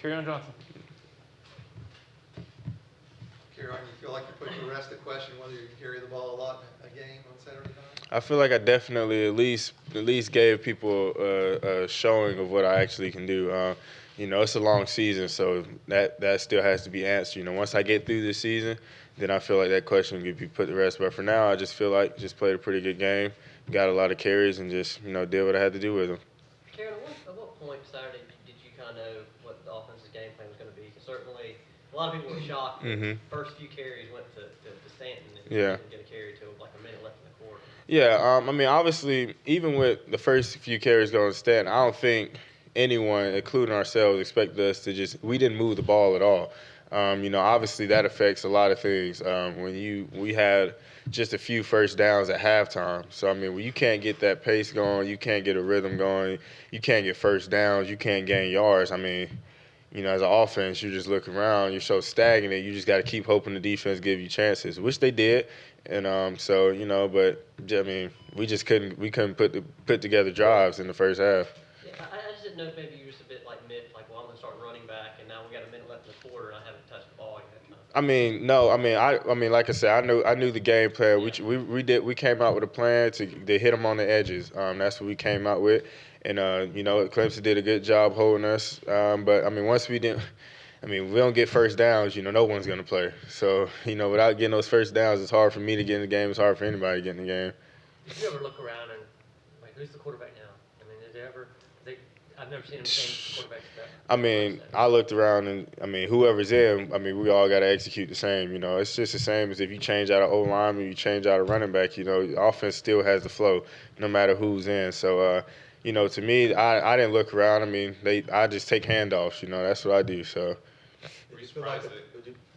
Kerryon Johnson. Kerryon, you feel like you put to rest the question whether you can carry the ball a lot in a game on Saturday night? I feel like I definitely at least gave people a showing of what I actually can do. It's a long season, so that still has to be answered. Once I get through this season, then I feel like that question will be put to rest. But for now, I just feel like just played a pretty good game, got a lot of carries, and just did what I had to do with them. Kerryon, at what point Saturday did you kind of know what the offense's game plan was going to be? Because certainly a lot of people were shocked that the first few carries went to Stanton and he didn't get a carry till like a minute left in the quarter. Yeah, obviously, even with the first few carries going to Stanton, I don't think anyone, including ourselves, expected us to we didn't move the ball at all. Obviously that affects a lot of things. We had just a few first downs at halftime. So, when you can't get that pace going, you can't get a rhythm going, you can't get first downs, you can't gain yards. As an offense, you just look around, you're so stagnant, you just got to keep hoping the defense give you chances, which they did. And but we just couldn't put together drives in the first half. Yeah, I just didn't know if maybe you were just a bit like Mick, like, well, I'm going to start running back, and now we got a minute left in the quarter, and I haven't touched the ball yet. No. Like I said, I knew the game plan. We came out with a plan to hit them on the edges. That's what we came out with, and Clemson did a good job holding us. But once we didn't. We don't get first downs, no one's going to play. So, without getting those first downs, it's hard for me to get in the game. It's hard for anybody to get in the game. Did you ever look around and, who's the quarterback now? I've never seen him change quarterbacks. I looked around and, whoever's in, we all got to execute the same. It's just the same as if you change out of O-line or you change out of running back, the offense still has the flow no matter who's in. So, to me, I didn't look around. I just take handoffs, that's what I do, so. Were you surprised that?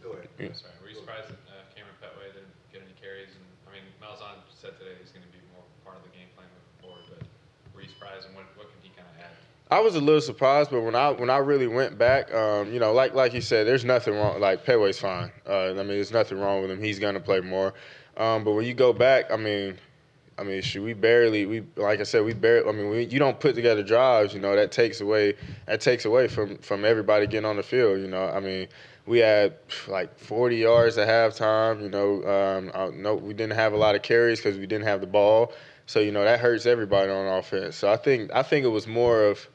Go ahead. Yeah. Sorry. Were you surprised that Cameron Petway didn't get any carries? And Malzahn said today he's going to be more part of the game plan moving forward. But were you surprised, and what can he kind of add? I was a little surprised, but when I really went back, like you said, there's nothing wrong. Like Petway's fine. There's nothing wrong with him. He's going to play more. But when you go back, you don't put together drives, that takes away from everybody getting on the field, we had like 40 yards at halftime, we didn't have a lot of carries because we didn't have the ball. So, that hurts everybody on offense. So I think it was more of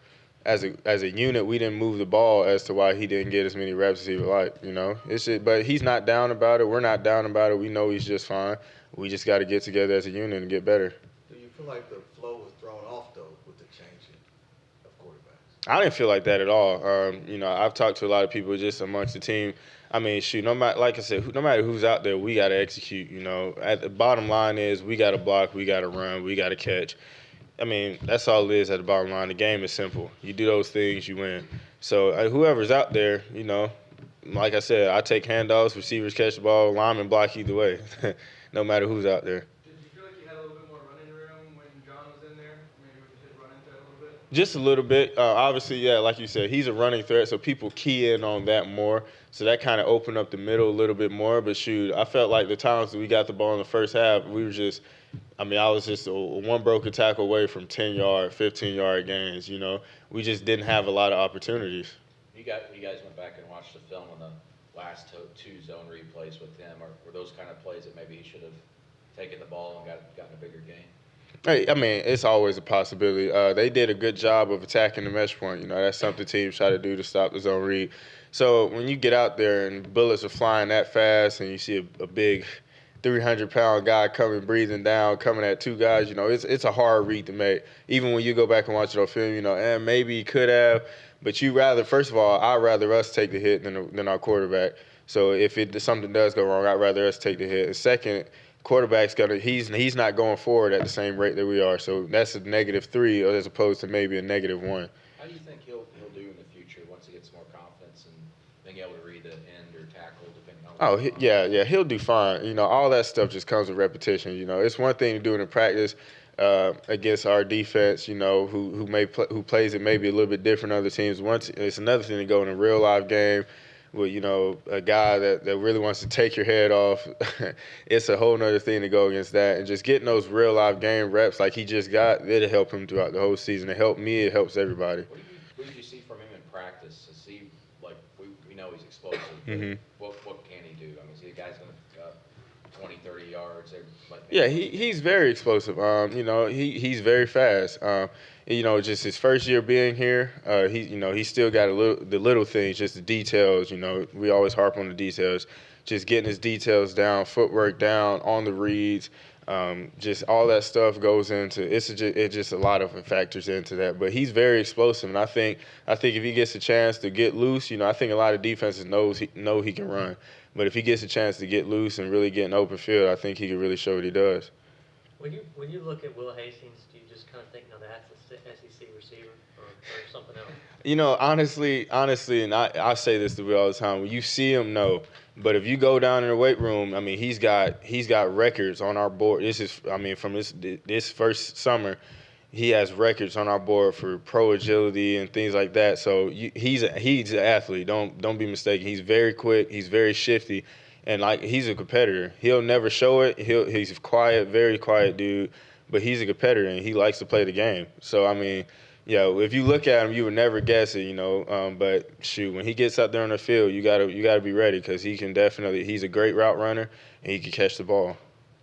as a unit, we didn't move the ball as to why he didn't get as many reps as he would like, but he's not down about it. We're not down about it. We know he's just fine. We just got to get together as a unit and get better. Do you feel like the flow was thrown off, though, with the changing of quarterbacks? I didn't feel like that at all. I've talked to a lot of people just amongst the team. No matter, like I said, no matter who's out there, we got to execute. At the bottom line is we got to block, we got to run, we got to catch. That's all it is at the bottom line. The game is simple. You do those things, you win. So whoever's out there, like I said, I take handoffs, receivers catch the ball, linemen block either way, no matter who's out there. Did you feel like you had a little bit more running room when John was in there? Maybe we could just run into it a little bit? Just a little bit. Obviously, yeah, like you said, he's a running threat, so people key in on that more. So that kind of opened up the middle a little bit more. But shoot, I felt like the times that we got the ball in the first half, we were just – I was just one broken tackle away from 10-yard, 15-yard gains, We just didn't have a lot of opportunities. You guys went back and watched the film on the last two zone replays with him, or were those kind of plays that maybe he should have taken the ball and gotten a bigger gain? Hey, it's always a possibility. They did a good job of attacking the mesh point. That's something teams try to do to stop the zone read. So when you get out there and bullets are flying that fast and you see a big 300-pound guy breathing down, coming at two guys, it's a hard read to make. Even when you go back and watch it on film, maybe he could have. But first of all, I'd rather us take the hit than our quarterback. So if something does go wrong, I'd rather us take the hit. And second, quarterback's he's not going forward at the same rate that we are. So that's a -3 as opposed to maybe a -1. How do you think he'll do in the future once he gets more confidence and being able to read the end or tackle depending on Yeah, he'll do fine. All that stuff just comes with repetition. It's one thing to do it in practice against our defense, who plays it maybe a little bit different than other teams. It's another thing to go in a real live game with, a guy that really wants to take your head off. It's a whole nother thing to go against that. And just getting those real live game reps like he just got, it'll help him throughout the whole season. It helped me. It helps everybody. What did you see from him in practice as see, like, we know he's explosive. Mhm. What can he do? I mean, is he a guy's going to 20, 30 yards? Like, Yeah, he's very explosive. He's very fast. Just his first year being here, he's still got the little things, just the details. We always harp on the details, just getting his details down, footwork down, on the reads. Just all that stuff goes into it's just a lot of factors into that. But he's very explosive, and I think if he gets a chance to get loose, I think a lot of defenses know he can run. But if he gets a chance to get loose and really get in open field, I think he can really show what he does. When you look at Will Hastings, do you just kind of think, no, that's a SEC receiver or something else? Honestly, and I say this to Will all the time. When you see him, no. But if you go down in the weight room, I mean, he's got records on our board. From this first summer, he has records on our board for pro agility and things like that. So he's an athlete. Don't be mistaken. He's very quick. He's very shifty, and like he's a competitor. He'll never show it. He's quiet, very quiet dude, but he's a competitor and he likes to play the game. So I mean, yeah, if you look at him, you would never guess it, But shoot, when he gets out there on the field, you gotta be ready because he's a great route runner and he can catch the ball.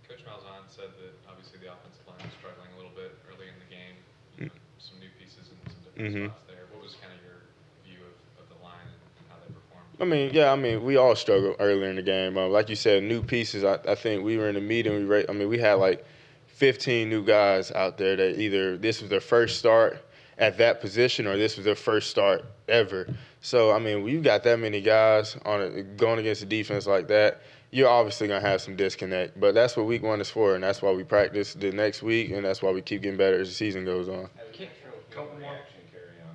Coach Malzahn said that obviously the offensive line was struggling a little bit early in the game. Some new pieces and some different spots there. What was kind of your view of the line and how they performed? We all struggle earlier in the game. Like you said, new pieces. I think we were in the meeting. We had like 15 new guys out there that either this was their first start at that position or this was their first start ever. So, when you got that many guys going against a defense like that, you're obviously going to have some disconnect. But that's what week 1 is for, and that's why we practice the next week, and that's why we keep getting better as the season goes on. Couple more action carry on.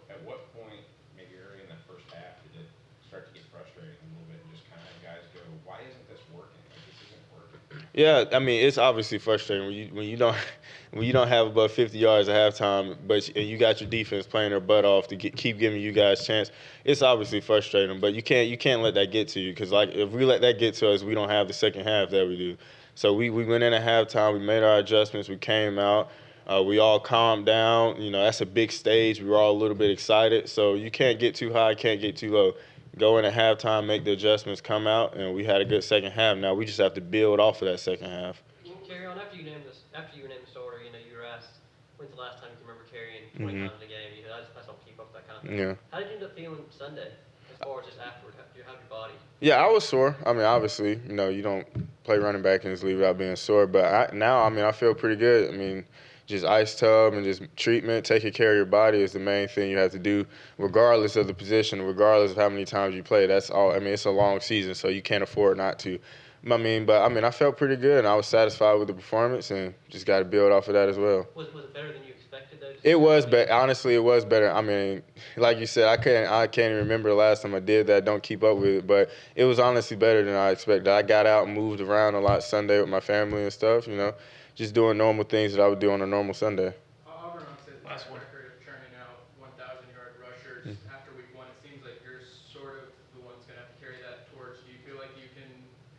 At what point, maybe early in the first half, did it start to get frustrating a little bit and just kind of guys go, why isn't this working? Like, this isn't working. Yeah, it's obviously frustrating when you don't have above 50 yards at halftime, and you got your defense playing their butt off to keep giving you guys a chance. It's obviously frustrating, but you can't let that get to you because like if we let that get to us, we don't have the second half that we do. So we went in at halftime, we made our adjustments, we came out, we all calmed down. That's a big stage. We were all a little bit excited, so you can't get too high, can't get too low. Go in at halftime, make the adjustments, come out, and we had a good second half. Now we just have to build off of that second half. Kerryon, after you were named the starter, you were asked, when's the last time you can remember carrying 20 times in a game? I just don't keep up with that kind of thing. Yeah. How did you end up feeling Sunday as far as just afterward? How'd your body? Yeah, I was sore. Obviously, you don't play running back in this league without being sore. But I feel pretty good. Just ice tub and just treatment, taking care of your body is the main thing you have to do, regardless of the position, regardless of how many times you play. That's all. It's a long season, so you can't afford not to. I felt pretty good, and I was satisfied with the performance, and just got to build off of that as well. Was it better than you expected, though? It was better. Honestly, it was better. Like you said, I can't even remember the last time I did that. Don't keep up with it, but it was honestly better than I expected. I got out and moved around a lot Sunday with my family and stuff. Just doing normal things that I would do on a normal Sunday. Auburn set the record of churning out 1,000-yard rushers after week 1. It seems like you're sort of the one that's going to have to carry that torch. Do you feel like you can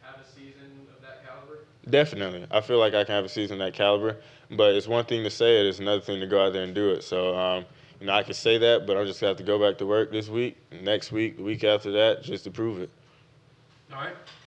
have a season of that caliber? Definitely. I feel like I can have a season of that caliber, but it's one thing to say it, it's another thing to go out there and do it. So, I can say that, but I'm just going to have to go back to work this week, next week, the week after that, just to prove it. All right.